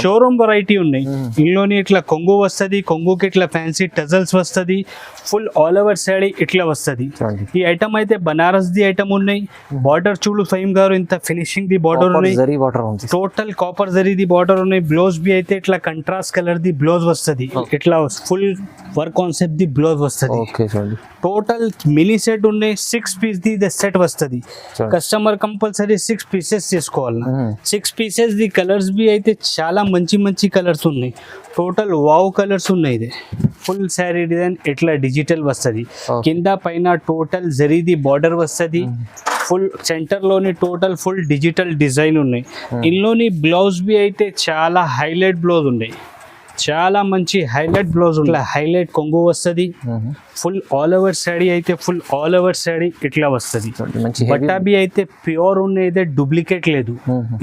Showroom variety ఉన్నాయి. ఇందులోని ఇట్లా కొంగు వస్తుంది, కొంగుకి ఇట్లా ఫ్యాన్సీ టజల్స్ వస్తుంది, ఫుల్ ఆల్ ఓవర్ శారీ ఇట్లా వస్తుంది. ఈ ఐటమ్ అయితే బనారస్ ది ఐటమ్ ఉన్నాయి. బార్డర్ చూడు ఫైమ్ గారు, ఇంత ఫినిషింగ్ ది బార్డర్ ఉన్నాయి, total copper zari the border ఉన్నాయి. బ్లౌజ్ బి అయితే ఇట్లా కంట్రాస్ట్ కలర్ ది బ్లౌజ్ వస్తుంది, ఇట్లా full work concept the blouse వస్తుంది. టోటల్ మినీ సెట్ ఉన్నాయి, 6 పీస్ ది సెట్ వస్తుంది. కస్టమర్ కంపల్సరీ 6 పీసెస్ తీసుకోవాలి. 6 పీసెస్ ది కలర్స్ బి అయితే చాలా మంచి మంచి కలర్స్ ఉన్నాయి. టోటల్ వావ్ కలర్స్ ఉన్నాయి. ఇది ఫుల్ శారీ డిజైన్ ఇట్లా డిజిటల్ వస్తుంది, కింద పైన టోటల్ జరీది బార్డర్ వస్తుంది. ఫుల్ సెంటర్ లోని టోటల్ ఫుల్ డిజిటల్ డిజైన్ ఉన్నాయి. ఇందులోని బ్లౌజ్ బి అయితే చాలా హైలైట్ బ్లౌజ్ ఉన్నాయి, చాలా మంచి హైలైట్ బ్లౌజ్ ఇట్లా హైలైట్ కొంగు వస్తుంది. ఫుల్ ఆల్ ఓవర్ శారీ అయితే ఫుల్ ఆల్ ఓవర్ శారీ ఇట్లా వస్తుంది. బట్టా బి అయితే ప్యూర్ ఉన్నాయి, డూప్లికేట్ లేదు.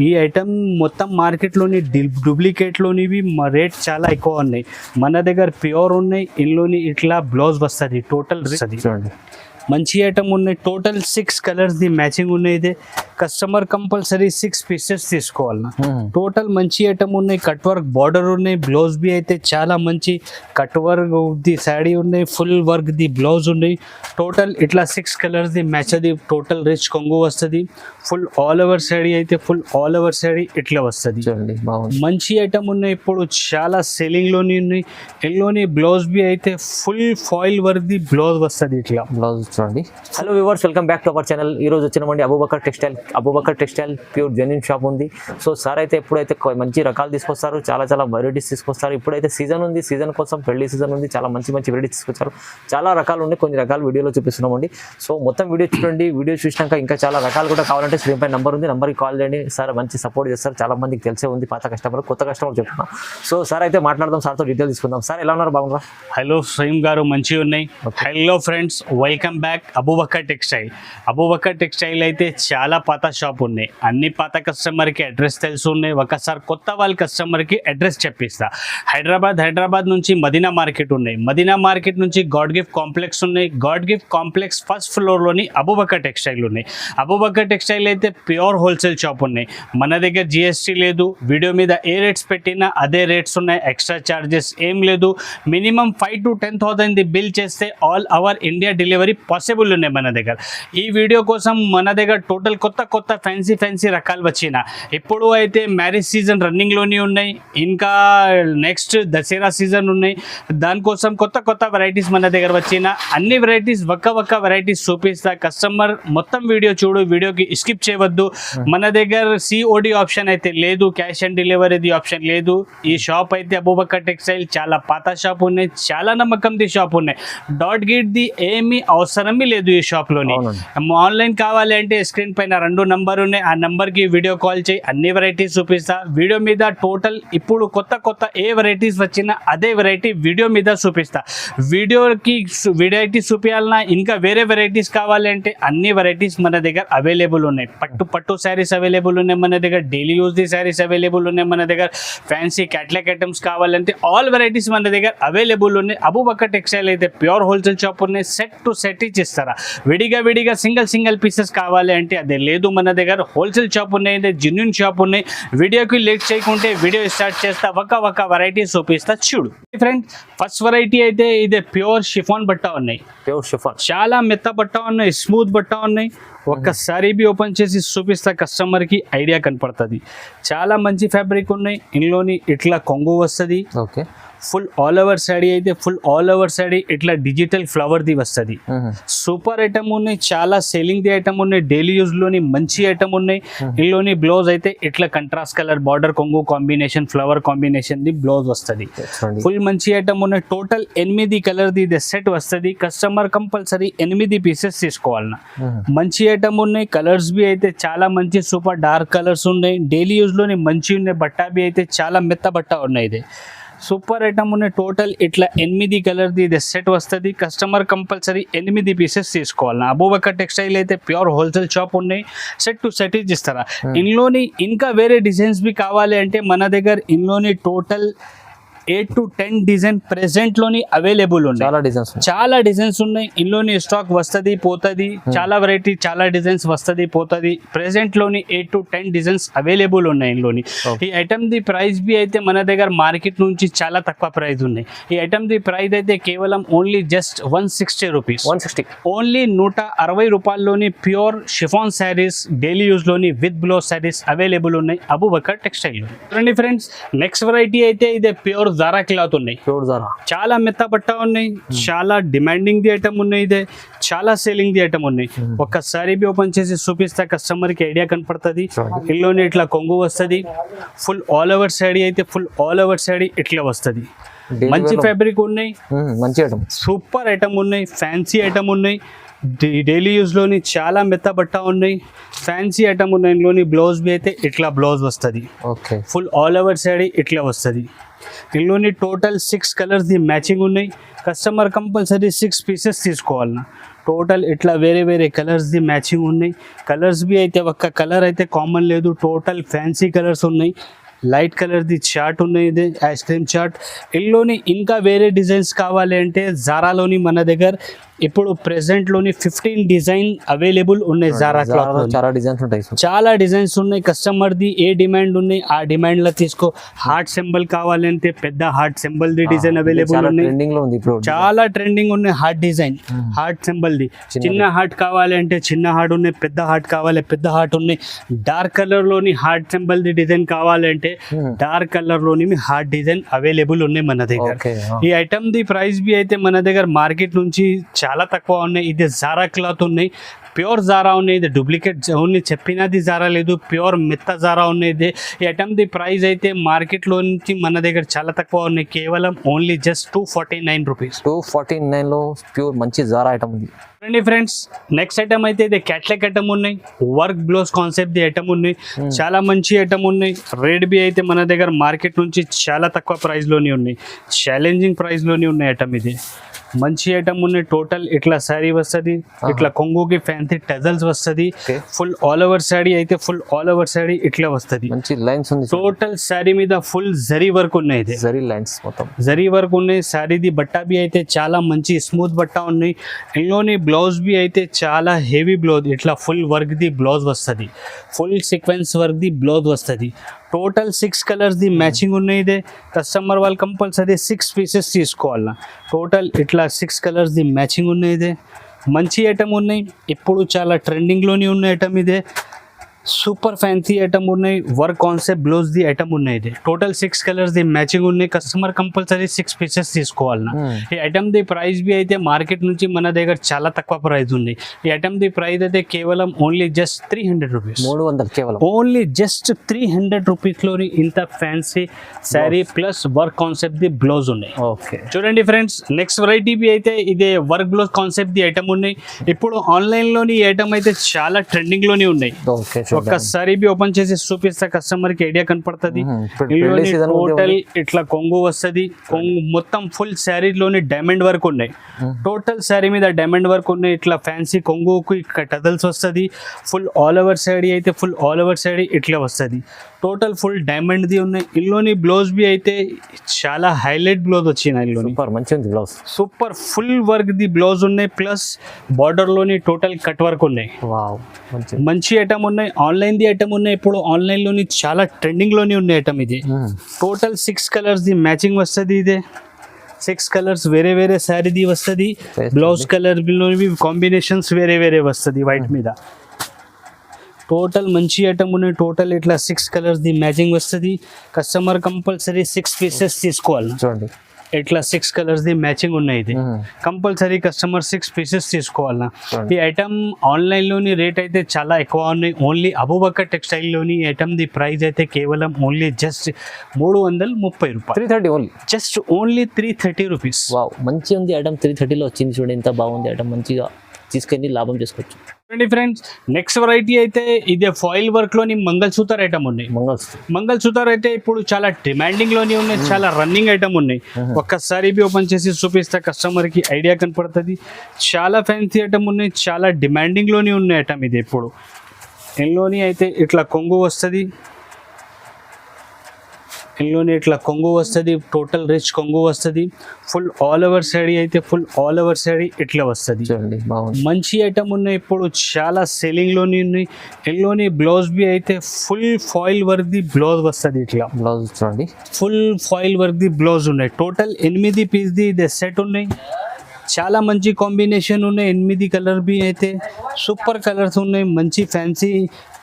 ఈ ఐటమ్ మొత్తం మార్కెట్ లోని డూప్లికేట్ లోనివి రేట్ చాలా ఎక్కువ ఉన్నాయి. మన దగ్గర ప్యూర్ ఉన్నాయి. ఇందులోని ఇట్లా బ్లౌజ్ వస్తుంది, టోటల్ మంచి ఐటమ్ ఉన్నాయి. టోటల్ 6 కలర్స్ ది మ్యాచింగ్ ఉన్నాయి. ఇది కస్టమర్ కంపల్సరీ 6 పీసెస్ తీసుకోవాలి. టోటల్ మంచి ఐటమ్ ఉన్నాయి. కట్ వర్క్ బార్డర్ ఉన్నాయి. బ్లౌజ్ బి అయితే చాలా మంచి కట్ వర్క్ ది శారీ ఉన్నాయి, ఫుల్ వర్క్ ది బ్లౌజ్ ఉన్నాయి. టోటల్ ఇట్లా 6 కలర్స్ ది మ్యాచ్ అది. టోటల్ రిచ్ కొంగు వస్తుంది. ఫుల్ ఆల్ ఓవర్ శారీ అయితే ఫుల్ ఆల్ ఓవర్ శారీ ఇట్లా వస్తుంది. మంచి ఐటమ్ ఉన్నాయి, ఇప్పుడు చాలా సెల్లింగ్ లోని ఉన్నాయి. ఇందులోని బ్లౌజ్ బి అయితే ఫుల్ ఫాయిల్ వర్క్ ది బ్లౌజ్ వస్తుంది ఇట్లా బ్లౌజ్ చూడండి. Hello viewers, welcome back to our channel. ఈ రోజు వచ్చినామండి Abubakar textile pure genuine shop ఉంది. సో సార్ అయితే ఎప్పుడైతే మంచి రకాలు తీసుకొస్తారు, చాలా చాలా వెరైటీస్ తీసుకొస్తారు. ఇప్పుడైతే సీజన్ ఉంది, సీజన్ కోసం పెళ్లి సీజన్ ఉంది, చాలా మంచి మంచి వెరైటీస్ తీసుకొచ్చారు. చాలా రకాలు ఉన్నాయి, కొన్ని రకాలు వీడియోలో చూపిస్తున్నామండి. సో మొత్తం వీడియో చూడండి. వీడియో చూసినాక ఇంకా చాలా రకాలు కూడా కావాలంటే స్క్రీన్ పై నెంబర్ ఉంది, నెంబర్కి కాల్ చేయండి. సార్ మంచి సపోర్ట్ చేస్తారు, చాలా మందికి తెలిసే ఉంది, పాత కస్టమర్ కొత్త కస్టమర్ చెప్తున్నా. సో సార్ అయితే మాట్లాడదాం, సార్తో డీటెయిల్ తీసుకుందాం. సార్ ఎలా ఉన్నారు? బాగున్నా? హలో సలీం గారు, మంచిగా ఉన్నాయి. Hello friends, welcome back Abu Bakr textile అయితే చాలా పాత షాప్ ఉన్నాయి. అన్ని పాత కస్టమర్కి అడ్రస్ తెలుసు ఉన్నాయి. ఒకసారి కొత్త వాళ్ళ కస్టమర్కి అడ్రస్ చెప్పిస్తా. హైదరాబాద్ నుంచి మదీనా మార్కెట్ ఉన్నాయి. మదీనా మార్కెట్ నుంచి గాడ్ గిఫ్ట్ కాంప్లెక్స్ ఉన్నాయి. గాడ్ గిఫ్ట్ కాంప్లెక్స్ ఫస్ట్ ఫ్లోర్లోని అబూబకర్ టెక్స్టైల్ ఉన్నాయి. అబూబకర్ టెక్స్టైల్ అయితే ప్యూర్ హోల్సేల్ షాప్ ఉన్నాయి. మన దగ్గర జిఎస్టీ లేదు. వీడియో మీద ఏ రేట్స్ పెట్టినా అదే రేట్స్ ఉన్నాయి, ఎక్స్ట్రా ఛార్జెస్ ఏం లేదు. మినిమం 5,000 to 10,000 బిల్ చేస్తే all over India delivery possible ఉన్నాయి మన దగ్గర. ఈ వీడియో కోసం మన దగ్గర టోటల్ కొత్త ఫ్యాన్సీ రకాలు వచ్చిన. ఇప్పుడు అయితే మ్యారేజ్ సీజన్ రన్నింగ్లోనే ఉన్నాయి, ఇంకా నెక్స్ట్ దసరా సీజన్ ఉన్నాయి. దానికోసం కొత్త వెరైటీస్ మన దగ్గర వచ్చిన. అన్ని వెరైటీస్ ఒక్క వెరైటీస్ చూపిస్తా. కస్టమర్ మొత్తం వీడియో చూడు, వీడియోకి స్కిప్ చేయవద్దు. మన దగ్గర సిఓడి ఆప్షన్ అయితే లేదు, క్యాష్ ఆన్ డెలివరీది ఆప్షన్ లేదు. ఈ షాప్ అయితే అబూబకర్ టెక్స్టైల్ చాలా పాత షాప్ ఉన్నాయి, చాలా నమ్మకంది షాప్ ఉన్నాయి. డాట్ గిట్ది ఏమీ అవసరమే లేదు ఈ షాప్ లోని. ఆన్లైన్ కావాలి అంటే స్క్రీన్ పైన 2 నంబర్ ఉన్నాయి, ఆ నంబర్ కి వీడియో కాల్ చేయి, అన్ని వెరైటీస్ చూపిస్తా. వీడియో మీద టోటల్ ఇప్పుడు కొత్త ఏ వెరైటీస్ వచ్చినా అదే వెరైటీ వీడియో మీద చూపిస్తా. వీడియోకి వెరైటీస్ చూపించాలన్నా ఇంకా వేరే వెరైటీస్ కావాలి అంటే అన్ని వెరైటీస్ మన దగ్గర అవైలబుల్ ఉన్నాయి. పట్టు శారీస్ అవైలబుల్ ఉన్నాయి మన దగ్గర, డైలీ యూజ్ ది శారీస్ అవైలబుల్ ఉన్నాయి మన దగ్గర. ఫ్యాన్సీ క్యాటలాగ్ ఐటమ్స్ కావాలంటే ఆల్ వెరైటీస్ మన దగ్గర అవైలబుల్ ఉన్నాయి. అబూబకర్ టెక్స్టైల్ అయితే ప్యూర్ హోల్సేల్ షాప్ ఉన్నాయి. సెట్ టు సెట్ ఇచ్చిస్తారా. విడిగా సింగిల్ పీసెస్ కావాలి అంటే అదే లేదు మన దగ్గర. హోల్సేల్ షాప్ ఉన్నాయి, జెన్యూన్ షాప్ ఉన్నాయి. వీడియోకి లేట్ చేయకుంటే వీడియో స్టార్ట్ చేస్తా. ఒక వెరైటీ చూపిస్తా చూడు. ఫ్రెండ్, ఫస్ట్ వెరైటీ అయితే ఇదే ప్యూర్ షిఫాన్ బట్ట ఉన్నాయి. ప్యూర్ షిఫాన్ చాలా మెత్త బట్ట ఉన్నాయి, స్మూత్ బట్ట ఉన్నాయి. ఒక్కసారి బి ఓపెన్ చేసి చూపిస్తా, కస్టమర్కి ఐడియా కనపడుతుంది. చాలా మంచి ఫ్యాబ్రిక్ ఉన్నాయి. ఇందులోని ఇట్లా కొంగు వస్తుంది. Okay, full all over sari అయితే ఫుల్ ఆల్ ఓవర్ శారీ ఇట్లా డిజిటల్ ఫ్లవర్ ది వస్తుంది. సూపర్ ఐటమ్ ఉన్నాయి, చాలా సేలింగ్ ది ఐటమ్ ఉన్నాయి. డైలీ యూజ్ లోని మంచి ఐటమ్ ఉన్నాయి. ఇందులోని బ్లౌజ్ అయితే ఇట్లా కంట్రాస్ట్ కలర్ బార్డర్ కొంగు combination flower combination the blouse వస్తుంది. ఫుల్ మంచి ఐటమ్ ఉన్నాయి. టోటల్ 8 కలర్ ది సెట్ వస్తుంది. కస్టమర్ కంపల్సరీ 8 పీసెస్ తీసుకోవాలన్నా. మంచి ఐటమ్ ఉన్నాయి. కలర్స్ బి అయితే చాలా మంచి సూపర్ డార్క్ కలర్స్ ఉన్నాయి. డైలీ యూజ్ లోని మంచి ఉన్నాయి. బట్టా బి అయితే చాలా మెత్త బట్ట ఉన్నాయి. ఇది సూపర్ ఐటమ్ ఉన్నాయి. టోటల్ ఇట్లా 8 కలర్ది ఇది సెట్ వస్తుంది. కస్టమర్ కంపల్సరీ 8 పీసెస్ తీసుకోవాలి. అబూబకర్ టెక్స్టైల్ అయితే ప్యూర్ హోల్సేల్ షాప్ ఉన్నాయి. సెట్ టు సెట్ ఇస్తారా. ఇందులోని ఇంకా వేరే డిజైన్స్ బి కావాలి అంటే మన దగ్గర ఇందులోని టోటల్ 8 to 10 డిజైన్ ప్రెసెంట్ లోని అవైలబుల్ ఉన్నాయి. చాలా డిజైన్స్ ఉన్నాయి. ఇందులోని స్టాక్ వస్తుంది పోతుంది, చాలా వెరైటీ చాలా డిజైన్స్ వస్తుంది పోతుంది. ప్రెసెంట్ లోని 8 to 10 డిజైన్స్ అవైలబుల్ ఉన్నాయి ఇందులోని. ఈ ఐటమ్ ది ప్రైస్ బి అయితే మన దగ్గర మార్కెట్ నుంచి చాలా తక్కువ ప్రైస్ ఉన్నాయి. ఈ ఐటమ్ ది ప్రైస్ అయితే కేవలం ఓన్లీ జస్ట్ 160 రూపీస్, ఓన్లీ 160 రూపాయల్లోని pure chiffon saris daily use లోని విత్ బ్లౌజ్ శారీస్ అవైలబుల్ ఉన్నాయి అబూబకర్ టెక్స్టైల్. చూడండి ఫ్రెండ్స్, నెక్స్ట్ వెరైటీ అయితే ఇదే ప్యూర్ జారా క్లాత్ ఉన్నాయి. చాలా మెత్త బట్ట ఉన్నాయి, చాలా డిమాండింగ్ ది ఐటమ్ ఉన్నాయి, ఇదే చాలా సేలింగ్ ది ఐటమ్ ఉన్నాయి. ఒక్కసారి బి ఓపెన్ చేసి చూపిస్తే కస్టమర్ కి ఐడియా కనపడుతుంది. ఇందులోనే ఇట్లా కొంగు వస్తుంది, ఫుల్ ఆల్ ఓవర్ శారీ అయితే ఫుల్ ఆల్ ఓవర్ శారీ ఇట్లా వస్తుంది. మంచి ఫ్యాబ్రిక్ ఉన్నాయి, మంచి ఐటమ్, సూపర్ ఐటమ్ ఉన్నాయి, ఫ్యాన్సీ ఐటమ్ ఉన్నాయి. డైలీ యూజ్లోని చాలా మెత్త బట్ట ఉన్నాయి, ఫ్యాన్సీ ఐటమ్ ఉన్నాయి. ఇందులోని బ్లౌజ్ బి అయితే ఇట్లా బ్లౌజ్ వస్తుంది, ఫుల్ ఆల్ ఓవర్ శారీ ఇట్లా వస్తుంది. ఇందులోని టోటల్ 6 కలర్స్ ది మ్యాచింగ్ ఉన్నాయి. కస్టమర్ కంపల్సరీ 6 పీసెస్ తీసుకోవాలన్నా. టోటల్ ఇట్లా వేరే వేరే కలర్స్ ది మ్యాచింగ్ ఉన్నాయి. కలర్స్ బి అయితే ఒక్క కలర్ అయితే కామన్ లేదు, టోటల్ ఫ్యాన్సీ కలర్స్ ఉన్నాయి. లైట్ కలర్ ది చార్ట్ ఉన్నాయి, ఇది ఐస్ క్రీమ్ చార్ట్. ఇందులోని ఇంకా వేరే డిజైన్స్ కావాలి అంటే జారాలోని మన దగ్గర ఇప్పుడు ప్రెసెంట్ లోని 15 డిజైన్ అవైలబుల్ ఉన్నాయి. జారా క్లాత్ చాలా డిజైన్స్ ఉన్నాయి. కస్టమర్ ది ఏ డిమాండ్ ఉన్నాయి ఆ డిమాండ్ లో తీసుకో. హార్ట్ సింబల్ కావాలంటే పెద్ద heart symbol the design available ఉన్నాయి, చాలా ట్రెండింగ్ ఉన్నాయి. Heart design, heart symbol the. చిన్న హార్ట్ కావాలి అంటే చిన్న హార్ట్ ఉన్నాయి, పెద్ద హార్ట్ కావాలి పెద్ద హార్ట్ ఉన్నాయి. డార్క్ కలర్ లోని హార్ట్ సింబల్ ది డిజైన్ కావాలంటే డార్క్ కలర్ లోని హార్ట్ డిజైన్ అవైలబుల్ ఉన్నాయి మన దగ్గర. ఈ ఐటమ్ ది ప్రైస్ బి అయితే మన దగ్గర మార్కెట్ నుంచి చాలా తక్కువ ఉన్నాయి. ఇది జారా క్లాత్ ఉన్నాయి, ప్యూర్ జారా ఉన్నాయి. ఇది డూప్లికేట్ ఓన్లీ చెప్పినది జారా లేదు, ప్యూర్ మెత్త జారా ఉన్నాయి. ఇది ఈ ఐటమ్ ది ప్రైస్ అయితే మార్కెట్లో నుంచి మన దగ్గర చాలా తక్కువ ఉన్నాయి, కేవలం ఓన్లీ జస్ట్ 249 రూపీస్. 249 లో ప్యూర్ మంచి జారా ఐటమ్ ఉంది. చూడండి ఫ్రెండ్స్, నెక్స్ట్ ఐటమ్ అయితే ఇది క్యాట్లాగ్ ఐటమ్ ఉన్నాయి, work blouse concept the item ఉన్నాయి. చాలా మంచి ఐటమ్ ఉన్నాయి. రేట్ బి అయితే మన దగ్గర మార్కెట్ నుంచి చాలా తక్కువ ప్రైస్ లోనే ఉన్నాయి, ఛాలెంజింగ్ ప్రైస్ లోనే ఉన్నాయి ఐటమ్. ఇది మంచి ఐటమ్ ఉన్నాయి. టోటల్ ఇట్లా శారీ వస్తుంది, ఇట్లా కొంగుకి ఫ్యాన్సీ టజల్స్ వస్తుంది. ఫుల్ ఆల్ ఓవర్ శారీ అయితే ఫుల్ ఆల్ ఓవర్ శారీ ఇట్లా వస్తుంది. మంచి లైన్స్ ఉంది. టోటల్ శారీ మీద ఫుల్ జరీ వర్క్ ఉన్నాయి, ఇది జరీ లైన్స్ మొత్తం జరీ వర్క్ ఉన్నాయి. శారీది బట్ట బి అయితే చాలా మంచి స్మూత్ బట్ట ఉన్నాయి. ఇందులోని బ్లౌజ్ బి అయితే చాలా హెవీ బ్లౌజ్, ఇట్లా ఫుల్ వర్క్ ది బ్లౌజ్ వస్తుంది, ఫుల్ సీక్వెన్స్ వర్క్ ది బ్లౌజ్ వస్తుంది. టోటల్ 6 కలర్స్ ది మ్యాచింగ్ ఉన్నాయి. ఇదే కస్టమర్ వాళ్ళు కంపల్సరీ 6 పీసెస్ తీసుకోవాలన్నా. టోటల్ ఇట్లా 6 కలర్స్ ది మ్యాచింగ్ ఉన్నాయి. ఇదే మంచి ఐటమ్ ఉన్నాయి, ఇప్పుడు చాలా ట్రెండింగ్లోనే ఉన్న ఐటమ్. ఇదే సూపర్ ఫ్యాన్సీ ఐటమ్ ఉన్నాయి, work concept blouse the item ఉన్నాయి. ఇది టోటల్ 6 కలర్స్ ది మ్యాచింగ్ ఉన్నాయి. కస్టమర్ కంపల్సరీ 6 పీసెస్ తీసుకోవాలన్నా. ఈ ఐటమ్ ది ప్రైస్ బి అయితే మార్కెట్ నుంచి మన దగ్గర చాలా తక్కువ ప్రైస్ ఉంది. ఈ ఐటమ్ ది ప్రైస్ అయితే కేవలం ఓన్లీ జస్ట్ 300 రూపీస్, 300 కేవలం ఓన్లీ జస్ట్ 300 రూపీస్ లోని ఇంత fancy sari plus work concept the blouse ఉన్నాయి. చూడండి ఫ్రెండ్స్, నెక్స్ట్ వెరైటీ బి అయితే ఇదే work blouse concept the item ఉన్నాయి. ఇప్పుడు ఆన్లైన్ లోని ఈ ఐటమ్ అయితే చాలా ట్రెండింగ్ లోనే ఉన్నాయి. ఒక్కసారి బి ఓపెన్ చేసి చూపిస్తే కస్టమర్ కి ఐడియా కనపడుతుంది. టోటల్ ఇట్లా కొంగు వస్తుంది, కొంగు మొత్తం ఫుల్ శారీలోని డైమండ్ వర్క్ ఉన్నాయి. టోటల్ శారీ మీద డైమండ్ వర్క్ ఉన్నాయి. ఇట్లా ఫ్యాన్సీ కొంగుకి టజల్స్ వస్తుంది. ఫుల్ ఆల్ ఓవర్ శారీ అయితే ఫుల్ ఆల్ ఓవర్ శారీ ఇట్లా వస్తుంది. టోటల్ ఫుల్ డైమండ్ ది ఉన్నాయి. ఇందులోని బ్లౌజ్ బి అయితే చాలా హైలైట్ బ్లౌజ్ వచ్చింది. ఇందులోని బ్లౌజ్ సూపర్ ఫుల్ వర్క్ ది బ్లౌజ్ ఉన్నాయి, ప్లస్ బార్డర్ లోని టోటల్ కట్ వర్క్ ఉన్నాయి. మంచి ఐటమ్ ఉన్నాయి. ఆన్లైన్ ది ఐటమ్ ఉన్నాయి. ఇప్పుడు ఆన్లైన్ లోని చాలా ట్రెండింగ్ లోని ఉన్న ఐటమ్ ఇది. టోటల్ 6 కలర్స్ ది మ్యాచింగ్ వస్తుంది. ఇదే 6 కలర్స్ వేరే వేరే శారీది వస్తుంది. బ్లౌజ్ కలర్ కాంబినేషన్స్ వేరే వేరే వస్తుంది వైట్ మీద. టోటల్ మంచి ఐటమ్ ఉన్నాయి. టోటల్ ఇట్లా 6 కలర్స్ ది మ్యాచింగ్ వస్తుంది. కస్టమర్ కంపల్సరీ 6 పీసెస్ తీసుకోవాలి. చూడండి ఇట్లా 6 కలర్స్ ది మ్యాచింగ్ ఉన్నాయి. ఇది కంపల్సరీ కస్టమర్ 6 పీసెస్ తీసుకోవాలన్నా. ఈ ఐటమ్ ఆన్లైన్ లోని రేట్ అయితే చాలా ఎక్కువ ఉన్నాయి. ఓన్లీ అబూబకర్ టెక్స్టైల్ లోని ఐటమ్ ది ప్రైస్ అయితే కేవలం ఓన్లీ జస్ట్ 330 రూపాయలు. 330 ఓన్లీ, జస్ట్ ఓన్లీ 330 రూపీస్. మంచి ఉంది ఐటమ్. 330లో వచ్చింది. చూడండి ఎంత బాగుంది ఐటమ్. మంచిగా తీసుకెళ్ళి లాభం చేసుకోవచ్చు. చూడండి ఫ్రెండ్స్, నెక్స్ట్ వెరైటీ అయితే ఇదే ఫాయిల్ వర్క్ లోని మంగళసూత్ర ఐటమ్ ఉన్నాయి. మంగళసూత్ర అయితే ఇప్పుడు చాలా డిమాండింగ్ లోని ఉన్నాయి, చాలా రన్నింగ్ ఐటమ్ ఉన్నాయి. ఒక్కసారి బి ఓపెన్ చేసి చూపిస్తే కస్టమర్ కి ఐడియా కనపడుతుంది. చాలా ఫ్యాన్సీ ఐటమ్ ఉన్నాయి, చాలా డిమాండింగ్ లోని ఉన్న ఐటమ్ ఇది. ఇప్పుడు ఇందులోని అయితే ఇట్లా కొంగు వస్తుంది, ఇందులోనే ఇట్లా కొంగు వస్తుంది, టోటల్ రిచ్ కొంగు వస్తుంది. ఫుల్ ఆల్ ఓవర్ శారీ అయితే ఫుల్ ఆల్ ఓవర్ శారీ ఇట్లా వస్తుంది. చూడండి బాగుంది. మంచి ఐటమ్ ఉన్నాయి, ఇప్పుడు చాలా సెల్లింగ్ లోని ఉన్నాయి. ఇందులోని బ్లౌజ్ బి అయితే ఫుల్ ఫాయిల్ వర్క్ ది బ్లౌజ్ వస్తుంది. ఇట్లా బ్లౌజ్ చూడండి ఫుల్ ఫాయిల్ వర్క్ ది బ్లౌజ్ ఉన్నాయి. టోటల్ 8 పీస్ ది ఇది సెట్ ఉన్నాయి. చాలా మంచి కాంబినేషన్ ఉన్నాయి. 8 కలర్ బి అయితే సూపర్ కలర్స్ ఉన్నాయి, మంచి ఫ్యాన్సీ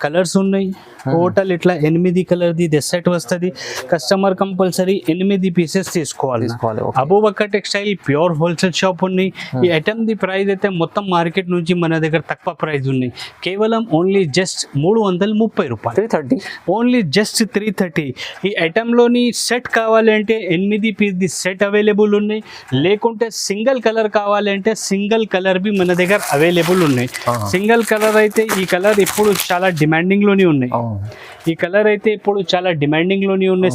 కలర్స్ ఉన్నాయి. టోటల్ ఇట్లా 8 కలర్ ది సెట్ వస్తుంది. కస్టమర్ కంపల్సరీ 8 పీసెస్ తీసుకోవాలి. Abu Bakr textile pure wholesale shop ఉన్నాయి. ఈ ఐటమ్ ది ప్రైస్ అయితే మొత్తం మార్కెట్ నుంచి మన దగ్గర తక్కువ ప్రైస్ ఉన్నాయి. కేవలం ఓన్లీ జస్ట్ 330 రూపాయలు, 330, ఓన్లీ జస్ట్ 330. ఈ ఐటెంలోని సెట్ కావాలంటే 8 పీస్ ది సెట్ అవైలబుల్ ఉన్నాయి. లేకుంటే సింగిల్ కలర్ కావాలంటే సింగిల్ కలర్ బి మన దగ్గర అవైలబుల్ ఉన్నాయి. సింగిల్ కలర్ అయితే ఈ కలర్ ఇప్పుడు చాలా డిమాండింగ్ లోనే ఉన్నాయి. ఈ కలర్ అయితే ఇప్పుడు చాలా డిమాండింగ్ లోనే ఉన్నాయి.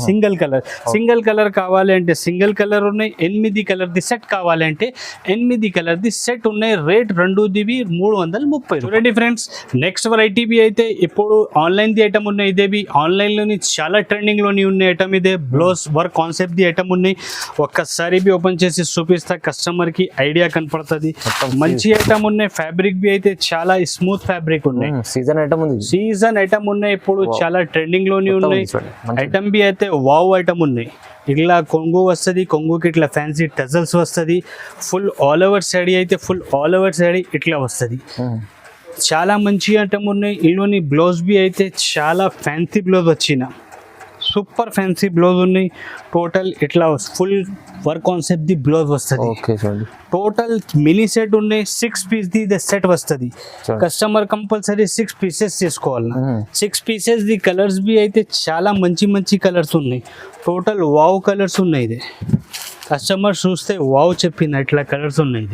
సింగిల్ కలర్ కావాలంటే సింగిల్ కలర్ ఉన్నాయి. 8 కలర్ ది సెట్ కావాలంటే 8 కలర్ ది సెట్ ఉన్నాయి. రేట్ రెండుదివి 330. చూడండి ఫ్రెండ్స్, నెక్స్ట్ వెరైటీ బి అయితే ఇప్పుడు ఆన్లైన్ ది ఐటమ్ ఉన్నాయి. ఇదే బి ఆన్లైన్ లోని చాలా ట్రెండింగ్ లోని ఉన్న ఐటమ్. ఇదే blouse work concept the item ఉన్నాయి. ఒక్కసారి బి ఓపెన్ చేసి చూపిస్తా, కస్టమర్ కి ఐడియా కనపడుతుంది. మంచి ఐటమ్ ఉన్నాయి. ఫ్యాబ్రిక్ బి అయితే చాలా స్మూత్ ఫ్యాబ్రిక్ ఉన్నాయి. సీజన్ ఐటమ్ ఉంది, సీజన్ ఐటమ్ ఉన్నాయి. ఇప్పుడు చాలా ట్రెండింగ్ లోని ఉన్నాయి. ఐటమ్ బి అయితే వావ్ ఐటమ్ ఉన్నాయి. ఇట్లా కొంగు వస్తుంది, కొంగుకి ఇట్లా ఫ్యాన్సీ టజల్స్ వస్తుంది. ఫుల్ ఆల్ ఓవర్ శారీ అయితే ఫుల్ ఆల్ ఓవర్ శారీ ఇట్లా వస్తుంది. చాలా మంచి ఐటమ్ ఉన్నాయి. ఇందులోని బ్లౌజ్ బి అయితే చాలా ఫ్యాన్సీ బ్లౌజ్ వచ్చిన సూపర్ ఫ్యాన్సీ బ్లౌజ్ ఉన్నాయి. టోటల్ ఇట్లా full work concept the blouse వస్తుంది. టోటల్ మినీ సెట్ ఉన్నాయి. 6 పీస్ ది సెట్ వస్తుంది. కస్టమర్ కంపల్సరీ 6 పీసెస్ తీసుకోవాలి. 6 పీసెస్ ది కలర్స్ బి అయితే చాలా మంచి మంచి కలర్స్ ఉన్నాయి. టోటల్ వావ్ కలర్స్ ఉన్నాయి. ఇది కస్టమర్ చూస్తే వావ్ చెప్పిన ఇట్లా కలర్స్ ఉన్నాయి.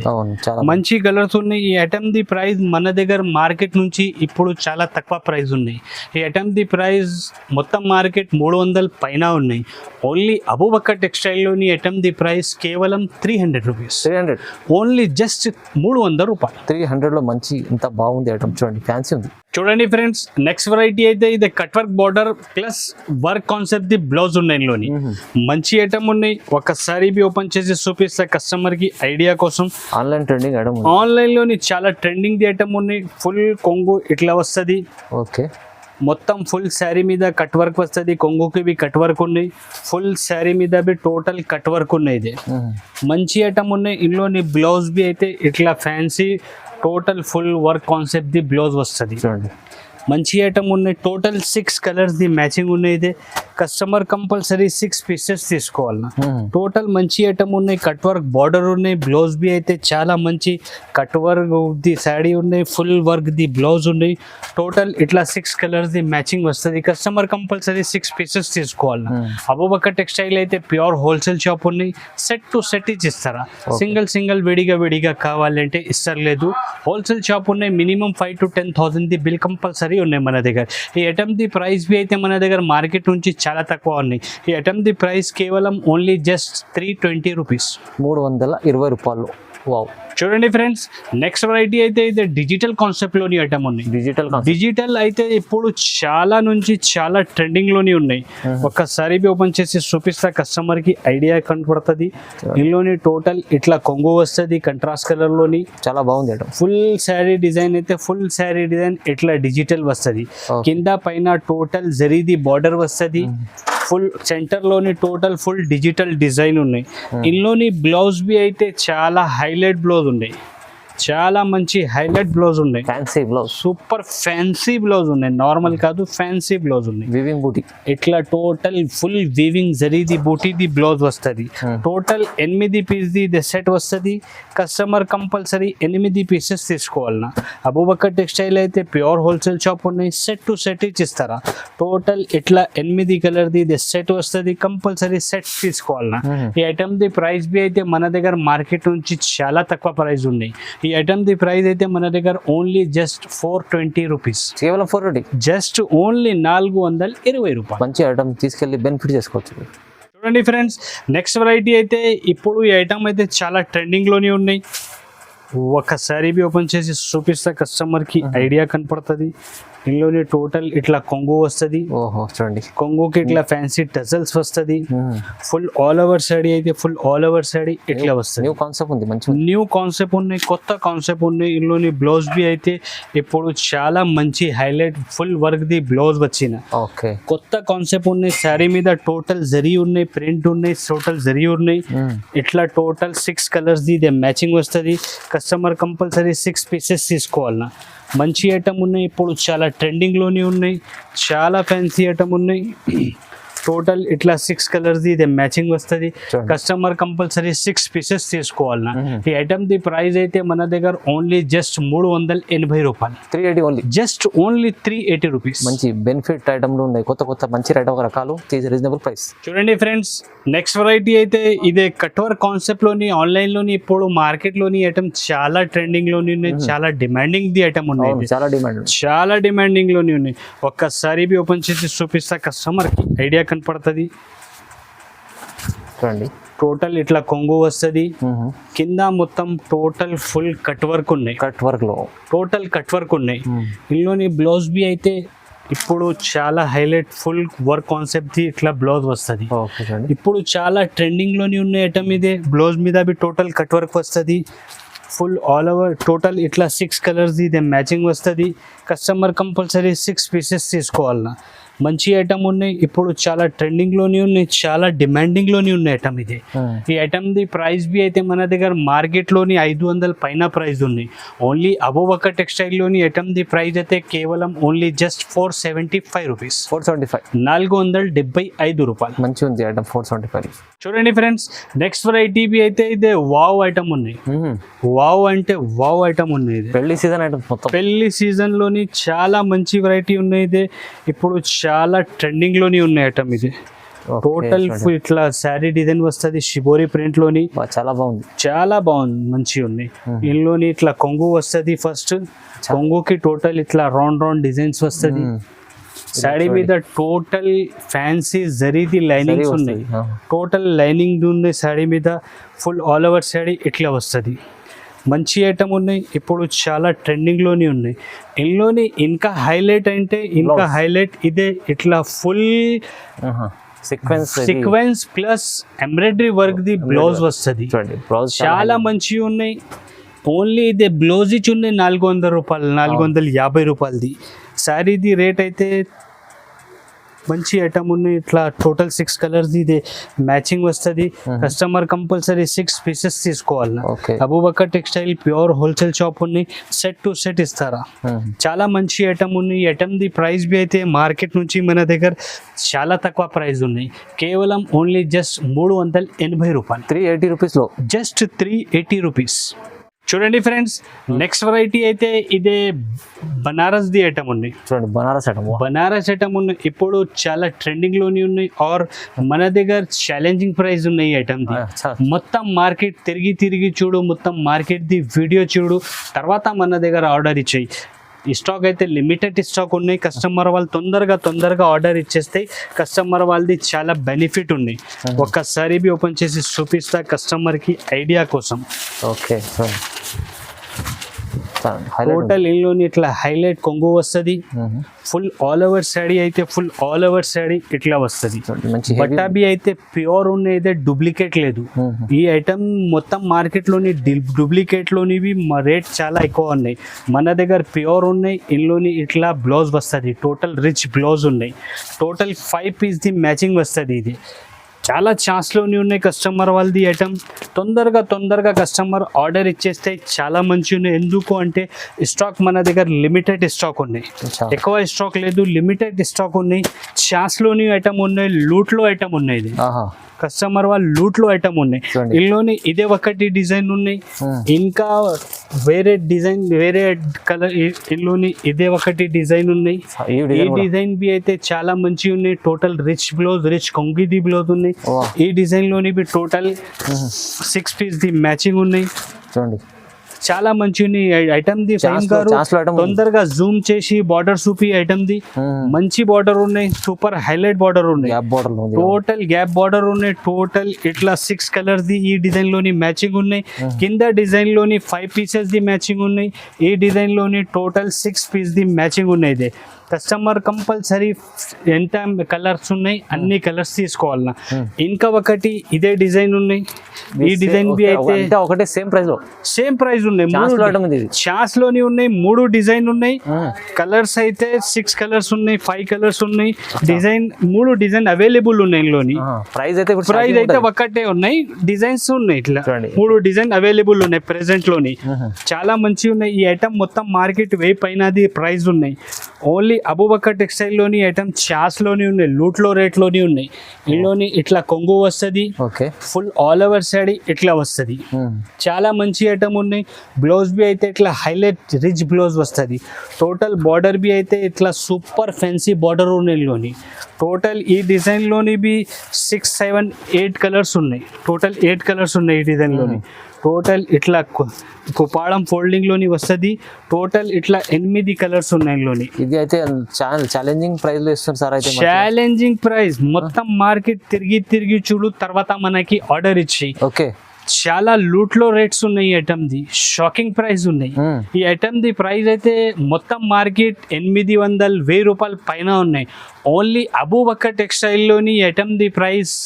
మంచి కలర్స్ ఉన్నాయి. ఈ ఐటమ్ ది ప్రైస్ మన దగ్గర మార్కెట్ నుంచి ఇప్పుడు చాలా తక్కువ ప్రైస్ ఉన్నాయి. ఈ ఐటమ్ ది ప్రైస్ మొత్తం మార్కెట్ 300 పైన ఉన్నాయి. ఓన్లీ అబూబకర్ టెక్స్టైల్లోని ఐటమ్ ది ప్రైస్ కేవలం 300 రూపీస్. 300 ఓన్లీ జస్ట్ 300 రూపాయలు. 300 లో మంచి ఇంత బాగుంది ఐటమ్. చూడండి ఫ్యాన్సీ ఉంది. చూడండి ఫ్రెండ్స్, నెక్స్ట్ వెరైటీ అయితే ఇది cut work border plus work concept the blouse ఉన్నాయి. ఇందులోని మంచి ఐటమ్ ఉన్నాయి. ఒకసారి ఓపెన్ చేసి చూపిస్తా కస్టమర్ కి ఐడియా కోసం. ఆన్లైన్ ట్రెండింగ్ ఐటమ్, ఆన్లైన్ లోని చాలా ట్రెండింగ్ ది ఐటమ్ ఉన్నాయి. ఫుల్ కొంగు ఇట్లా వస్తుంది. ఓకే, మొత్తం ఫుల్ శారీ మీద కట్ వర్క్ వస్తుంది. కొంగుకి బి కట్ వర్క్ ఉన్నాయి. ఫుల్ శారీ మీద బి టోటల్ కట్ వర్క్ ఉన్నాయి. ఇది మంచి ఐటమ్ ఉన్నాయి. ఇందులోని బ్లౌజ్ బి అయితే ఇట్లా fancy total full work concept the blouse వస్తుంది. చూడండి మంచి ఐటమ్ ఉన్నాయి. టోటల్ 6 కలర్స్ ది మ్యాచింగ్ ఉన్నాయి. ఇది కస్టమర్ కంపల్సరీ 6 పీసెస్ తీసుకోవాలి. టోటల్ మంచి ఐటమ్ ఉన్నాయి. కట్ వర్క్ బార్డర్ ఉన్నాయి. బ్లౌజ్ బి అయితే చాలా మంచి కట్ వర్క్ ది శారీ ఉన్నాయి. ఫుల్ వర్క్ ది బ్లౌజ్ ఉన్నాయి. టోటల్ ఇట్లా 6 కలర్స్ ది మ్యాచింగ్ వస్తుంది. కస్టమర్ కంపల్సరీ 6 పీసెస్ తీసుకోవాలి. అబూబకర్ టెక్స్టైల్ అయితే ప్యూర్ హోల్సేల్ షాప్ ఉన్నాయి. సెట్ టు సెట్ ఇచ్చిస్తారా, సింగిల్ విడిగా కావాలంటే ఇస్తలేదు. హోల్సేల్ షాప్ ఉన్నాయి. Minimum 5,000 to 10,000 the bill compulsory ఉన్నాయి మన దగ్గర. ఈ ఐటమ్ ది ప్రైస్ బి అయితే మన దగ్గర మార్కెట్ నుంచి చాలా తక్కువ ఉన్నాయి. ఈ ఐటమ్ ది ప్రైస్ కేవలం ఓన్లీ జస్ట్ 320 రూపీస్, 320 రూపాయలు. వావ్. చూడండి ఫ్రెండ్స్, నెక్స్ట్ వెరైటీ అయితే ఇది డిజిటల్ కాన్సెప్ట్ లోని ఐటమ్ ఉన్నాయి. డిజిటల్ అయితే ఇప్పుడు చాలా నుంచి చాలా ట్రెండింగ్ లోని ఉన్నాయి. ఒక్కసారి ఓపెన్ చేసి చూపిస్తా కస్టమర్ కి ఐడియా కనపడుతుంది. ఇందులోని టోటల్ ఇట్లా కొంగు వస్తుంది కంట్రాస్ట్ కలర్ లోని. చాలా బాగుంది ఐటమ్. ఫుల్ శారీ డిజైన్ అయితే ఫుల్ శారీ డిజైన్ ఇట్లా డిజిటల్ వస్తుంది. కింద పైన టోటల్ జరీది బార్డర్ వస్తుంది. ఫుల్ సెంటర్ లోని టోటల్ ఫుల్ డిజిటల్ డిజైన్ ఉన్నాయి. ఇందులోని బ్లౌజ్ బి అయితే చాలా హైలైట్ బ్లౌజ్ ఉన్నాయి. చాలా మంచి హైలైట్ బ్లౌజ్ ఉన్నాయి. Fancy blouse, super fancy blouse ఉన్నాయి. నార్మల్ కాదు, ఫ్యాన్సీ బ్లౌజ్ ఉన్నాయి. వీవింగ్ బూటీ ఇట్లా టోటల్ ఫుల్ వీవింగ్ జరీది బూటీది బ్లౌజ్ వస్తుంది. టోటల్ 8 పీస్ ది సెట్ వస్తుంది. కస్టమర్ కంపల్సరీ 8 పీసెస్ తీసుకోవాలన్నా. అబూబకర్ టెక్స్టైల్ అయితే ప్యూర్ హోల్సేల్ షాప్ ఉన్నాయి. సెట్ టు సెట్ ఇచ్చిస్తారా. టోటల్ ఇట్లా 8 కలర్ ది సెట్ వస్తుంది. కంపల్సరీ సెట్ తీసుకోవాలన్నా. ఈ ఐటమ్ ది ప్రైస్ బి అయితే మన దగ్గర మార్కెట్ నుంచి చాలా తక్కువ ప్రైస్ ఉన్నాయి. ఈ ఐటమ్ ది ప్రైస్ అయితే మన దగ్గర ఓన్లీ జస్ట్ 420 రూపీస్. కేవలం 420, జస్ట్ ఓన్లీ 420 రూపాయలు. మంచి ఐటమ్ తీసుకెళ్ళి బెనిఫిట్ చేసుకోవచ్చు. చూడండి ఫ్రెండ్స్, నెక్స్ట్ వెరైటీ అయితే ఇప్పుడు ఈ ఐటమ్ అయితే చాలా ట్రెండింగ్ లోనే ఉన్నాయి. ఒకసారి ఓపెన్ చేసి చూపిస్తా కస్టమర్ కి ఐడియా కనపడుతుంది. ఇందులోని టోటల్ ఇట్లా కొంగు వస్తుంది, ఓహో చూడండి. కొంగుకి ఇట్లా ఫ్యాన్సీ టజల్స్ వస్తుంది. ఫుల్ ఆల్ ఓవర్ సాడీ అయితే ఫుల్ ఆల్ ఓవర్ సాడీ ఇట్లా వస్తుంది. న్యూ కాన్సెప్ట్ ఉంది, మంచి న్యూ కాన్సెప్ట్ ఉన్నాయి, కొత్త కాన్సెప్ట్ ఉన్నాయి. ఇందులోని బ్లౌజ్ బి అయితే ఇప్పుడు చాలా మంచి హైలైట్ ఫుల్ వర్క్ ది బ్లౌజ్ వచ్చిన ఓకే. కొత్త కాన్సెప్ట్ ఉన్నాయి. శారీ మీద టోటల్ జరీ ఉన్నాయి, ప్రింట్ ఉన్నాయి, టోటల్ జరీ ఉన్నాయి. ఇట్లా టోటల్ 6 కలర్స్ ది ఇదే మ్యాచింగ్ వస్తుంది. కస్టమర్ కంపల్సరీ 6 పీసెస్ తీసుకోవాలన్నా. మంచి ఐటమ్ ఉన్నాయి, ఇప్పుడు చాలా ట్రెండింగ్లోనే ఉన్నాయి, చాలా ఫ్యాన్సీ ఐటమ్ ఉన్నాయి. టోటల్ ఇట్లా 6 కలర్స్ ఇదే మ్యాచింగ్ వస్తుంది. కస్టమర్ కంపల్సరీ 6 పీసెస్ తీసుకోవాలన్నా. ఈ ఐటమ్ ది ప్రైస్ అయితే మన దగ్గర ఓన్లీ జస్ట్ 380 రూపాయలు, 380 ఓన్లీ, జస్ట్ ఓన్లీ 380 రూపీస్. మంచి బెనిఫిట్ ఐటమ్లు ఉన్నాయి, కొత్త కొత్త మంచి రకాలు, రీజనబుల్ ప్రైస్. చూడండి ఫ్రెండ్స్, నెక్స్ట్ వెరైటీ అయితే ఇదే కట్ వర్క్ కాన్సెప్ట్ లోని ఆన్లైన్ లోని ఇప్పుడు మార్కెట్ లోని ఐటమ్ చాలా ట్రెండింగ్ లోని ఉన్నాయి, చాలా డిమాండింగ్ ది ఐటమ్ ఉన్నాయి, చాలా డిమాండింగ్ లోని ఉన్నాయి. ఒక్కసారి బి ఓపెన్ చేసి చూపిస్తా కస్టమర్ కి ఐడియా కనపడుతుంది. చూడండి టోటల్ ఇట్లా కొంగు వస్తుంది, కింద మొత్తం టోటల్ ఫుల్ కట్ వర్క్ ఉన్నాయి, టోటల్ కట్ వర్క్ ఉన్నాయి. ఇందులోని బ్లౌజ్ బి అయితే ఇప్పుడు చాలా highlight full work concept the ఇట్లా బ్లౌజ్ వస్తుంది. ఇప్పుడు చాలా ట్రెండింగ్ లోని ఉన్న ఐటమ్ ఇదే. బ్లౌజ్ మీద బి టోటల్ కట్ వర్క్ వస్తుంది, ఫుల్ ఆల్ ఓవర్ టోటల్ ఇట్లా 6 కలర్స్ ఇదే మ్యాచింగ్ వస్తుంది. కస్టమర్ కంపల్సరీ 6 పీసెస్ తీసుకోవాలన్నా. మంచి ఐటమ్ ఉన్నాయి, ఇప్పుడు చాలా ట్రెండింగ్లోనే ఉన్నాయి, చాలా డిమాండింగ్లోనే ఉన్నాయి ఐటమ్ ఇది. ఈ ఐటమ్ ది ప్రైస్ బి అయితే మన దగ్గర మార్కెట్లోని 500 పైన ప్రైస్ ఉన్నాయి. ఓన్లీ అబూబకర్ టెక్స్టైల్లోని ఐటమ్ ది ప్రైస్ అయితే కేవలం ఓన్లీ జస్ట్ 475 రూపీస్, 475 రూపాయలు. మంచి ఉంది ఐటమ్ 475. చూడండి ఫ్రెండ్స్, నెక్స్ట్ వెరైటీ బి అయితే ఇదే వావ్ ఐటమ్ ఉన్నాయి. వావ్ అంటే వావ్ ఐటమ్ ఉన్నాయి, పెళ్లి సీజన్ ఐటమ్, పెళ్లి సీజన్ లోని చాలా మంచి వెరైటీ ఉన్నాయి. ఇది ఇప్పుడు చాలా ట్రెండింగ్ లోని ఉన్నాయి ఐటమ్ ఇది. టోటల్ ఇట్లా శారీ డిజైన్ వస్తుంది, షిబోరి ప్రింట్ లోని, చాలా బాగుంది, చాలా బాగుంది, మంచిగా ఉన్నాయి. ఇందులోని ఇట్లా కొంగు వస్తుంది. ఫస్ట్ కొంగుకి టోటల్ ఇట్లా రౌండ్ డిజైన్స్ వస్తుంది. శారీ మీద టోటల్ ఫ్యాన్సీ జరీది లైనింగ్స్ ఉన్నాయి, టోటల్ లైనింగ్ ఉంది శారీ మీద. ఫుల్ ఆల్ ఓవర్ శారీ ఇట్లా వస్తుంది. మంచి ఐటమ్ ఉన్నాయి, ఇప్పుడు చాలా ట్రెండింగ్లోనే ఉన్నాయి. ఇందులోని ఇంకా హైలైట్ అంటే ఇంకా హైలైట్ ఇదే. ఇట్లా full sequence plus embroidery work ది బ్లౌజ్ వస్తుంది. చాలా మంచిగా ఉన్నాయి. ఓన్లీ ఇదే బ్లౌజ్ ఇచ్చి ఉన్నాయి 400 రూపాయలు, 450 రూపాయలది. శారీది రేట్ అయితే మంచి ఐటమ్ ఉన్నాయి. ఇట్లా టోటల్ 6 కలర్స్ ఇదే మ్యాచింగ్ వస్తుంది. కస్టమర్ కంపల్సరీ 6 పీసెస్ తీసుకోవాలి. Abu Bakr textile pure wholesale shop ఉన్నాయి, సెట్ టు సెట్ ఇస్తారా. చాలా మంచి ఐటమ్ ఉన్నాయి. ఐటమ్ ది ప్రైస్ బి అయితే మార్కెట్ నుంచి మన దగ్గర చాలా తక్కువ ప్రైస్ ఉన్నాయి, కేవలం ఓన్లీ జస్ట్ 380 రూపాయలు, 380 రూపీస్లో, జస్ట్ 380 రూపీస్. చూడండి ఫ్రెండ్స్, నెక్స్ట్ వెరైటీ అయితే ఇదే బనారస్ ది ఐటమ్ ఉంది. చూడండి బనారస్ ఐటమ్ ఉన్నాయి, ఇప్పుడు చాలా ట్రెండింగ్ లోని ఉన్నాయి. ఆర్ మన దగ్గర ఛాలెంజింగ్ ప్రైస్ ఉన్నాయి ఈ ఐటమ్ ది. మొత్తం మార్కెట్ తిరిగి చూడు, మొత్తం మార్కెట్ ది వీడియో చూడు, తర్వాత మన దగ్గర ఆర్డర్ ఇచ్చాయి. ఈ స్టాక్ అయితే లిమిటెడ్ స్టాక్ ఉన్నాయి. కస్టమర్ వాళ్ళు తొందరగా ఆర్డర్ ఇచ్చేస్తాయి. కస్టమర్ వాళ్ళది చాలా బెనిఫిట్ ఉన్నాయి. ఒక్కసారి బి ఓపెన్ చేసి చూపిస్తా కస్టమర్కి ఐడియా కోసం. ఓకే, టోటల్ ఇందులోని ఇట్లా హైలైట్ కొంగు వస్తుంది. ఫుల్ ఆల్ ఓవర్ శాడీ అయితే ఫుల్ ఆల్ ఓవర్ శాడీ ఇట్లా వస్తుంది. బట్టాబీ అయితే ప్యూర్ ఉన్నాయి, డూప్లికేట్ లేదు. ఈ ఐటమ్ మొత్తం మార్కెట్ లోని డూప్లికేట్ లోనివి రేట్ చాలా ఎక్కువ ఉన్నాయి. మన దగ్గర ప్యూర్ ఉన్నాయి. ఇందులోని ఇట్లా బ్లౌజ్ వస్తుంది, టోటల్ రిచ్ బ్లౌజ్ ఉన్నాయి. టోటల్ 5 పీస్ ది మ్యాచింగ్ వస్తుంది. ఇది చాలా ఛాన్స్లోనే ఉన్నాయి. కస్టమర్ వాళ్ళది ఐటమ్ తొందరగా కస్టమర్ ఆర్డర్ ఇచ్చేస్తే చాలా మంచి ఉన్నాయి. ఎందుకు అంటే స్టాక్ మన దగ్గర లిమిటెడ్ స్టాక్ ఉన్నాయి, ఎక్కువ స్టాక్ లేదు, లిమిటెడ్ స్టాక్ ఉన్నాయి. ఛాన్స్లోని ఐటమ్ ఉన్నాయి, లూట్లో ఐటమ్ ఉన్నాయి. ఇది కస్టమర్ వాళ్ళు లూట్లో ఐటమ్ ఉన్నాయి. ఇందులోని ఇదే ఒకటి డిజైన్ ఉన్నాయి, ఇంకా వేరే డిజైన్ వేరే కలర్. ఇందులోని ఇదే ఒకటి డిజైన్ ఉన్నాయి. ఈ డిజైన్ బి అయితే చాలా మంచిగా ఉన్నాయి. టోటల్ రిచ్ బ్లౌజ్, రిచ్ కొంగిది బ్లౌజ్ ఉన్నాయి. ఈ డిజైన్ లోని బి టోటల్ 6 పీస్ ది మ్యాచింగ్ ఉన్నాయి. చూడండి చాలా మంచి ఐటమ్ ది ఫైన్ Chance గారు లో item ఉంది. తొందరగా జూమ్ చేసి బార్డర్ చూపి ఐటమ్ ది మంచి బార్డర్ ఉన్నాయి, సూపర్ హైలైట్ బార్డర్ ఉన్నాయి, గ్యాప్ బోర్డర్ ఉంది టోటల్ గ్యాప్ బార్డర్ ఉన్నాయి, టోటల్ ఇట్లా 6 కలర్స్ ది ఈ డిజైన్ లోని మ్యాచింగ్ ఉన్నాయి, కింద డిజైన్ లోని 5 పీసెస్ ది మ్యాచింగ్ ఉన్నాయి, ఈ డిజైన్ లోని టోటల్ 6 పీస్ ది మ్యాచింగ్ ఉన్నాయి. ఇది కస్టమర్ కంపల్సరీ ఎంత కలర్స్ ఉన్నాయి అన్ని కలర్స్ తీసుకోవాలన్నా. ఇంకా ఒకటి ఇదే డిజైన్ ఉన్నాయి, ఈ డిజైన్ బి అయితే అంటే ఒకటే సేమ్ ప్రైస్ లో సేమ్ ప్రైస్ ఉన్నాయి, Chance లో item ఉంది ఇది. ఛాన్స్ లోని ఉన్నాయి, 3 డిజైన్ ఉన్నాయి, కలర్స్ అయితే 6 కలర్స్ ఉన్నాయి, 5 కలర్స్ ఉన్నాయి, డిజైన్ 3 డిజైన్ అవైలబుల్ ఉన్నాయి ఇందులోని. ప్రైస్ అయితే ఇప్పుడు ప్రైస్ starting అయితే ఉంటుంది. ఒక్కటే ఉన్నాయి, డిజైన్స్ ఉన్నాయి ఇట్లా చూడండి. 3 డిజైన్ అవైలబుల్ ఉన్నాయి ప్రెసెంట్ లోని. చాలా మంచి ఉన్నాయి ఈ ఐటమ్, మొత్తం మార్కెట్ 1000 పైనది ప్రైస్ ఉన్నాయి. ఓన్లీ అబూబకర్ టెక్స్టైల్ లోని ఐటమ్ చాస్ లోని ఉన్నాయి, లూట్ లో రేట్ లోని ఉన్నాయి. ఇందులోని ఇట్లా కొంగు వస్తుంది, okay full all over saree ఇట్లా వస్తుంది. చాలా మంచి ఐటమ్ ఉన్నాయి. బ్లౌజ్ బి అయితే ఇట్లా హైలైట్ రిచ్ బ్లౌజ్ వస్తుంది. టోటల్ బార్డర్ బి అయితే ఇట్లా సూపర్ ఫ్యాన్సీ బార్డర్ ఉన్నాయి ఇందులోని. టోటల్ ఈ డిజైన్ లోని బి 6, 7, 8 కలర్స్ ఉన్నాయి, టోటల్ 8 కలర్స్ ఉన్నాయి ఈ డిజైన్ లోని. టోటల్ ఇట్లా కుపాడం ఫోల్డింగ్ లోని వస్తుంది, టోటల్ ఇట్లా 8 కలర్స్ ఉన్నాయి ఇందులోని. ఇది అయితే ఛాలెంజింగ్ ప్రైస్ లో ఇస్తారు సార్ అయితే ఛాలెంజింగ్ ప్రైస్, మొత్తం మార్కెట్ తిరిగి చూడు తర్వాత మనకి ఆర్డర్ ఇచ్చి. ఓకే చాలా లూట్ లో రేట్స్ ఉన్నాయి ఈ ఐటమ్ ది, షాకింగ్ ప్రైస్ ఉన్నాయి. ఈ ఐటమ్ ది ప్రైస్ అయితే మొత్తం మార్కెట్ 800-1000 రూపాయల పైన ఉన్నాయి. ఓన్లీ అబూబకర్ టెక్స్టైల్ లోని ఈ ఐటమ్ ది price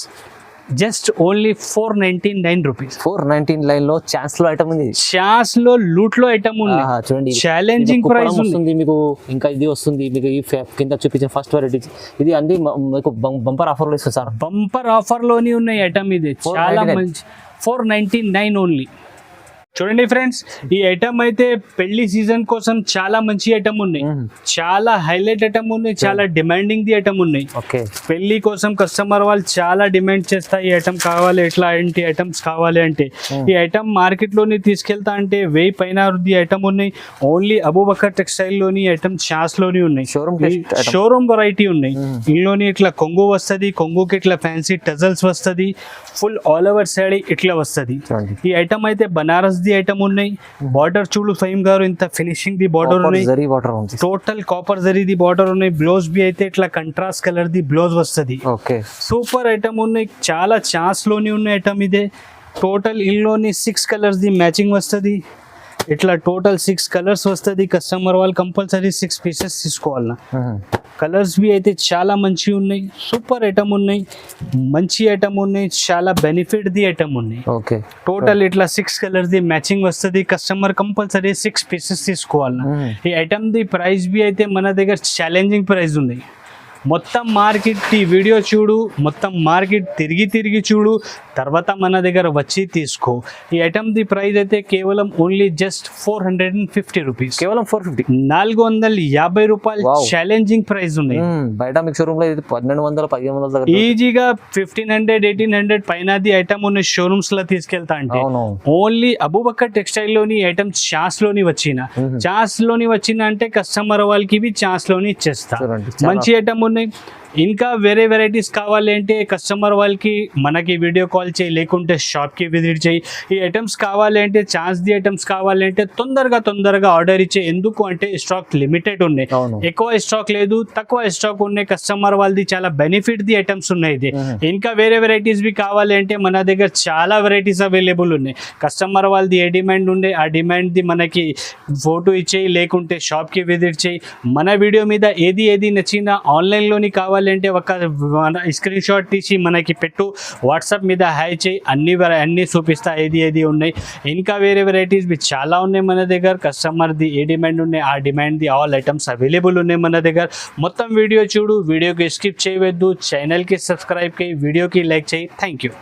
just only 499 rupees. 419 line లో ఛాన్స్ లో ఐటమ్ ఉంది. ఛాన్స్ లో లూట్ లో ఐటమ్ ఉంది. చూడండి ఛాలెంజింగ్ ఇది ప్రైస్ కుప్పడం ఉంది. వస్తుంది మీకు, ఇంకా ఇది వస్తుంది మీకు, ఈ కింద చూపించిన ఫస్ట్ వెరైటీ ఇది అన్ని మీకు బంపర్ ఆఫర్ లో ఇస్తారు సార్. బంపర్ ఆఫర్ లోని ఉన్నాయి ఐటమ్ ఇది, చాలా 499. మంచి 499 ఓన్లీ. చూడండి ఫ్రెండ్స్, ఈ ఐటమ్ అయితే పెళ్లి సీజన్ కోసం చాలా మంచి ఐటమ్ ఉన్నాయి, చాలా హైలైట్ ఐటమ్ ఉన్నాయి, చాలా డిమాండింగ్ ది ఐటమ్ ఉన్నాయి. ఓకే పెళ్లి కోసం కస్టమర్ వాళ్ళు చాలా డిమాండ్ చేస్తారు, ఈ ఐటమ్ కావాలి, ఎట్లా ఏంటి ఐటమ్స్ కావాలి అంటే. ఈ ఐటమ్ మార్కెట్ లోని తీసుకెళ్తా అంటే 1000 పైన ది ఐటమ్ ఉన్నాయి. ఓన్లీ అబూబకర్ టెక్స్టైల్ లోని ఐటమ్ చాస్ లోని ఉన్నాయి, షోరూమ్ వెరైటీ ఉన్నాయి. ఇందులోని ఇట్లా కొంగు వస్తుంది, కొంగుకి ఇట్లా ఫ్యాన్సీ టజల్స్ వస్తుంది, ఫుల్ ఆల్ ఓవర్ సాడీ ఇట్లా వస్తుంది. ఈ ఐటమ్ అయితే బనారస్ ది ఐటమ్ ఉన్నాయి. బార్డర్ చూడు ఫైమ్ గారు, ఇంత ఫినిషింగ్ ది బార్డర్ ఉన్నాయి, total copper zari the border ఉన్నాయి. బ్లౌజ్ బి అయితే ఇట్లా కంట్రాస్ట్ కలర్ ది బ్లౌజ్ వస్తుంది. ఓకే సూపర్ ఐటమ్ ఉన్నాయి, చాలా ఛాన్స్ లోని ఉన్న ఐటమ్ ఇదే. టోటల్ ఇందులోని 6 కలర్స్ ది మ్యాచింగ్ వస్తుంది, ఇట్లా టోటల్ 6 కలర్స్ వస్తుంది. కస్టమర్ వాళ్ళు కంపల్సరీ 6 పీసెస్ తీసుకోవాలన్నా. కలర్స్ బి అయితే చాలా మంచి ఉన్నాయి, సూపర్ ఐటమ్ ఉన్నాయి, మంచి ఐటమ్ ఉన్నాయి, చాలా బెనిఫిట్ ది ఐటమ్ ఉన్నాయి. ఓకే టోటల్ ఇట్లా 6 కలర్స్ ది మ్యాచింగ్ వస్తుంది. కస్టమర్ కంపల్సరీ 6 పీసెస్ తీసుకోవాలన్నా. ఈ ఐటమ్ ది ప్రైస్ బి అయితే మన దగ్గర ఛాలెంజింగ్ ప్రైస్ ఉంది. మొత్తం మార్కెట్ ఈ వీడియో చూడు, మొత్తం మార్కెట్ తిరిగి చూడు, తర్వాత మన దగ్గర వచ్చి తీసుకో. ఈ ఐటమ్ ది ప్రైస్ అయితే కేవలం ఓన్లీ జస్ట్ 450 రూపీస్, కేవలం 450, 450 రూపాయలు. ఛాలెంజింగ్ ప్రైస్ ఉన్నాయి. బయట మీకు షోరూమ్ లో 1200-1500 దగ్గర ఈజీగా 1500-1800 పైన ది ఐటమ్ ఉన్న షోరూమ్స్ లో తీసుకెళ్తా అంటే. ఓన్లీ అబూబకర్ టెక్స్టైల్ లోని ఐటమ్ ఛాన్స్ లోని వచ్చిన అంటే కస్టమర్ వాళ్ళకి ఇవి ఛాన్స్ లోని ఇచ్చేస్తా. మంచి ఐటమ్ ఉన్నాయి. ఇంకా వేరే వెరైటీస్ కావాలి అంటే కస్టమర్ వాళ్ళకి మనకి వీడియో కాల్ చేయి, లేకుంటే షాప్కి విజిట్ చేయి. ఈ ఐటమ్స్ కావాలి అంటే, ఛాన్స్ ది ఐటమ్స్ కావాలి అంటే తొందరగా ఆర్డర్ ఇచ్చే. ఎందుకు అంటే స్టాక్ లిమిటెడ్ ఉన్నాయి, ఎక్కువ స్టాక్ లేదు, తక్కువ స్టాక్ ఉన్నాయి. కస్టమర్ వాళ్ళది చాలా బెనిఫిట్ ది ఐటమ్స్ ఉన్నాయి. ఇది ఇంకా వేరే వెరైటీస్ బి కావాలి అంటే మన దగ్గర చాలా వెరైటీస్ అవైలబుల్ ఉన్నాయి. కస్టమర్ వాళ్ళది ఏ డిమాండ్ ఉండే ఆ డిమాండ్ ది మనకి ఫోటో ఇచ్చేయి, లేకుంటే షాప్కి విజిట్ చేయి. మన వీడియో మీద ఏది నచ్చినా ఆన్లైన్లోని కావాలి అంటే ఒక స్క్రీన్ షాట్ తీసి మనకి పెట్టు, వాట్సాప్ మీద హాయ్ చేయి, అన్ని చూపిస్తా ఏది ఉన్నాయి. ఇంకా వేరే వెరైటీస్ బి చాలా ఉన్నాయి మన దగ్గర. కస్టమర్ది ఏ డిమాండ్ ఉన్నాయి ఆ డిమాండ్ది ఆల్ ఐటమ్స్ అవైలబుల్ ఉన్నాయి మన దగ్గర. మొత్తం వీడియో చూడు, వీడియోకి స్కిప్ చేయవద్దు, ఛానల్కి సబ్స్క్రైబ్ చేయి, వీడియోకి లైక్ చేయి. Thank you.